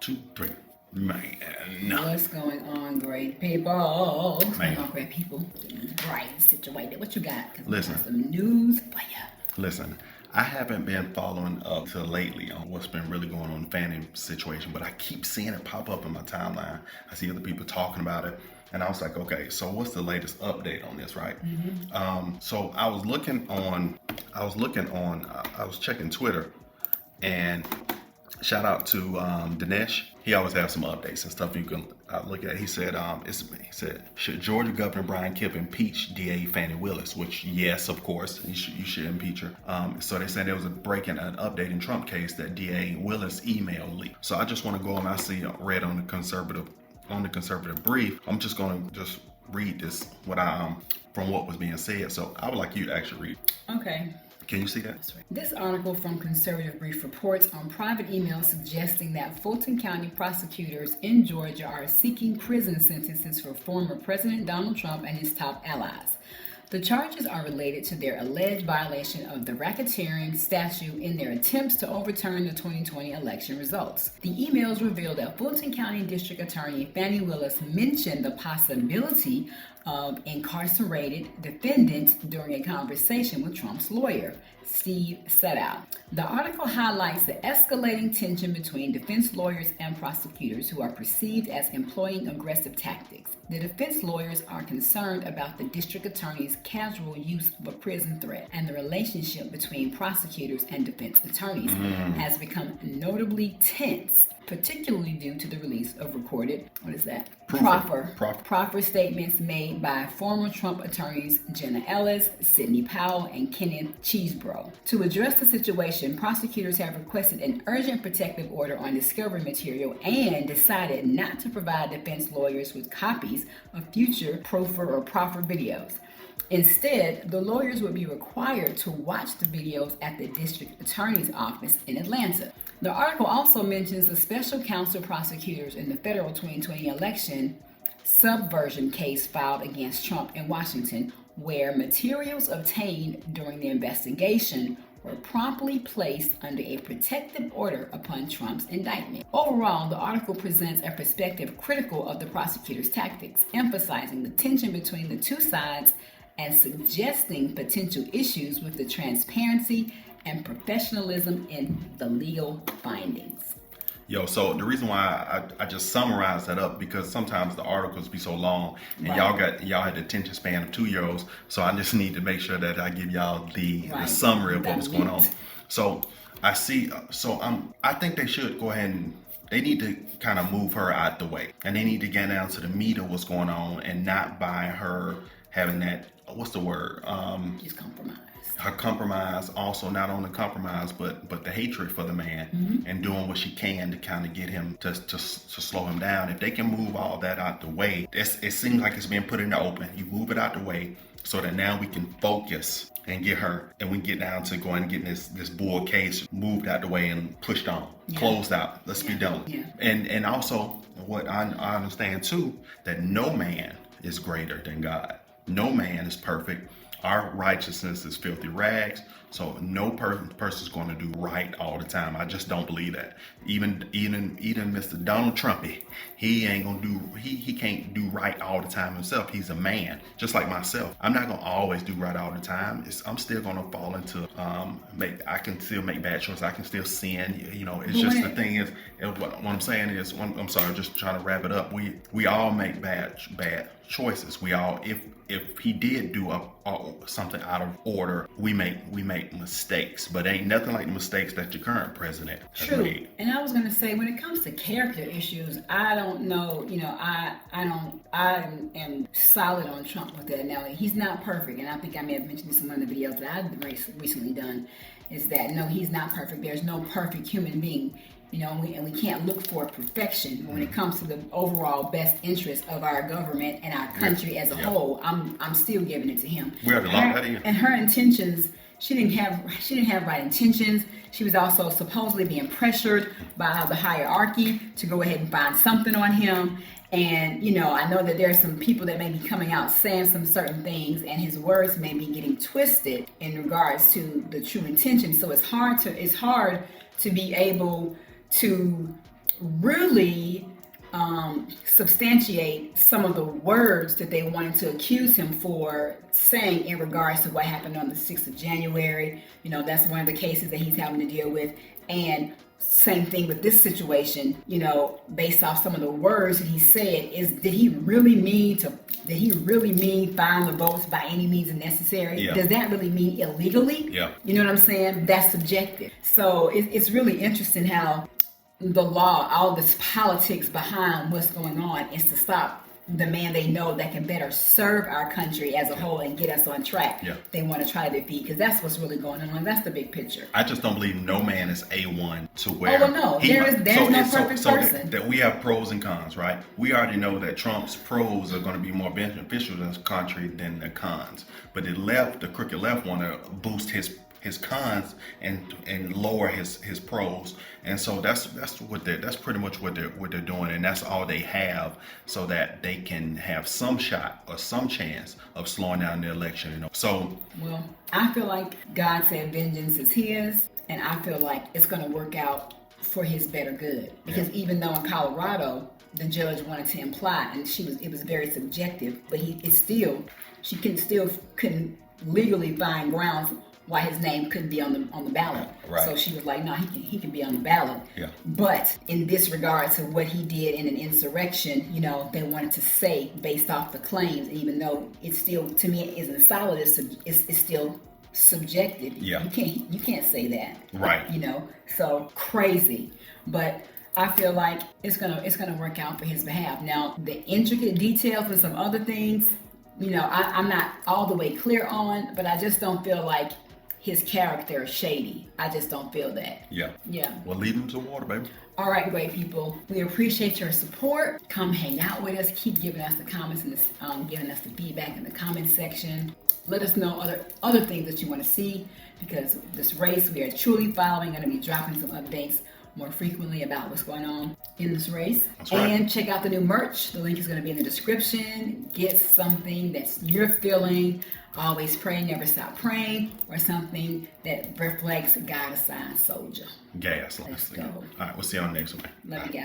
2, 3. Man. What's going on, great people? What's Man. going on, great people? Right, situated. What you got? 'Cause we Listen. got some news for ya. Listen, I haven't been following up to lately on what's been really going on in the Fani situation, but I keep seeing it pop up in my timeline. I see other people talking about it, and I was like, okay, so what's the latest update on this, right? So I was checking Twitter, and shout out to Dinesh. He always has some updates and stuff you can look at. He said, should Georgia Governor Brian Kemp impeach DA Fani Willis? Which, yes, of course, you should impeach her. So they said there was an update in Trump case that DA Willis email leaked. So I just want to go on. I see read on the conservative brief. I'm just going to read this from what was being said. So I would like you to actually read. Okay. Can you see that? That's right. This article from Conservative Brief reports on private emails suggesting that Fulton County prosecutors in Georgia are seeking prison sentences for former President Donald Trump and his top allies. The charges are related to their alleged violation of the racketeering statute in their attempts to overturn the 2020 election results. The emails reveal that Fulton County District Attorney Fani Willis mentioned the possibility of incarcerated defendants during a conversation with Trump's lawyer, Steve Setow. The article highlights the escalating tension between defense lawyers and prosecutors who are perceived as employing aggressive tactics. The defense lawyers are concerned about the district attorney's casual use of a prison threat, and the relationship between prosecutors and defense attorneys has become notably tense, particularly due to the release of recorded, proffer statements made by former Trump attorneys Jenna Ellis, Sidney Powell, and Kenneth Chesebro. To address the situation, prosecutors have requested an urgent protective order on discovery material and decided not to provide defense lawyers with copies of future proffer videos. Instead, the lawyers would be required to watch the videos at the district attorney's office in Atlanta. The article also mentions the special counsel prosecutors in the federal 2020 election subversion case filed against Trump in Washington, where materials obtained during the investigation were promptly placed under a protective order upon Trump's indictment. Overall, the article presents a perspective critical of the prosecutors' tactics, emphasizing the tension between the two sides and suggesting potential issues with the transparency and professionalism in the legal findings. Yo, so the reason why I just summarized that up, because sometimes the articles be so long, and Right. y'all had the attention span of 2-year-olds, so I just need to make sure that I give y'all the summary of what was going on. So I see. I think they should go ahead and they need to kind of move her out the way, and they need to get down to the meat of what's going on, and not by her having that. What's the word? Just compromise. Her compromise, also not only compromise, but the hatred for the man, and doing what she can to kind of get him to slow him down. If they can move all that out the way, it seems like it's being put in the open. You move it out the way so that now we can focus and get her, and we get down to going and getting this bull case moved out the way and pushed on, closed out. Let's be done. Yeah. And also what I understand too, that no man is greater than God. No man is perfect. Our righteousness is filthy rags, so no person's going to do right all the time. I just don't believe that. Even Mr. Donald Trump, he ain't gonna do. He can't do right all the time himself. He's a man, just like myself. I'm not gonna always do right all the time. I'm still gonna fall into I can still make bad choices. I can still sin. You know, it's just the thing is, what I'm saying is, I'm sorry, just trying to wrap it up. We all make bad choices. We all, if he did do something out of order, we make mistakes, but ain't nothing like the mistakes that your current president has made. And I was going to say, when it comes to character issues, I don't know, I am solid on Trump with that. Now, he's not perfect, and I think I may have mentioned this in one of the videos that I've recently done, is that no, he's not perfect. There's no perfect human being. And we can't look for perfection when it comes to the overall best interest of our government and our country as a whole. I'm still giving it to him. We have to lock that in. And her intentions, she didn't have right intentions. She was also supposedly being pressured by the hierarchy to go ahead and find something on him. And, I know that there's some people that may be coming out saying some certain things, and his words may be getting twisted in regards to the true intention. So it's hard to be able to really substantiate some of the words that they wanted to accuse him for saying in regards to what happened on the 6th of January. You know, that's one of the cases that he's having to deal with. And same thing with this situation, you know, based off some of the words that he said, did he really mean find the votes by any means necessary? Yeah. Does that really mean illegally? Yeah. You know what I'm saying? That's subjective. So it's really interesting how the law, all this politics behind what's going on, is to stop the man they know that can better serve our country as a whole and get us on track. Yeah. They want to try to defeat, because that's what's really going on. That's the big picture. I just don't believe no man is A1 to where. Oh, well, no. There's no perfect person. That we have pros and cons, right? We already know that Trump's pros are going to be more beneficial to this country than the cons. But the crooked left want to boost his cons and lower his pros, and so that's pretty much what they're doing, and that's all they have, so that they can have some shot or some chance of slowing down the election. You know, so well, I feel like God said vengeance is His, and I feel like it's going to work out for His better good, because even though in Colorado the judge wanted to imply, and it was very subjective, but she couldn't legally find grounds why his name couldn't be on the ballot. Right. So she was like, no, he can be on the ballot. Yeah. But in this regard to what he did in an insurrection, you know, they wanted to say based off the claims, even though it's still, to me, it isn't solid, it's still subjective. Yeah. You can't say that. Right. You know, so crazy. But I feel like it's gonna work out for his behalf. Now, the intricate details and some other things, you know, I'm not all the way clear on, but I just don't feel like his character is shady. I just don't feel that. Yeah. Yeah. Well, lead him to water, baby. All right, great people. We appreciate your support. Come hang out with us. Keep giving us the comments and giving us the feedback in the comment section. Let us know other things that you want to see, because this race we are truly following. Going to be dropping some updates more frequently about what's going on in this race. That's right. And check out the new merch. The link is going to be in the description. Get something that you're feeling. Always pray, never stop praying, or something that reflects God assigned soldier. Gas. Let's go. All right, we'll see you on the next one. Love you guys.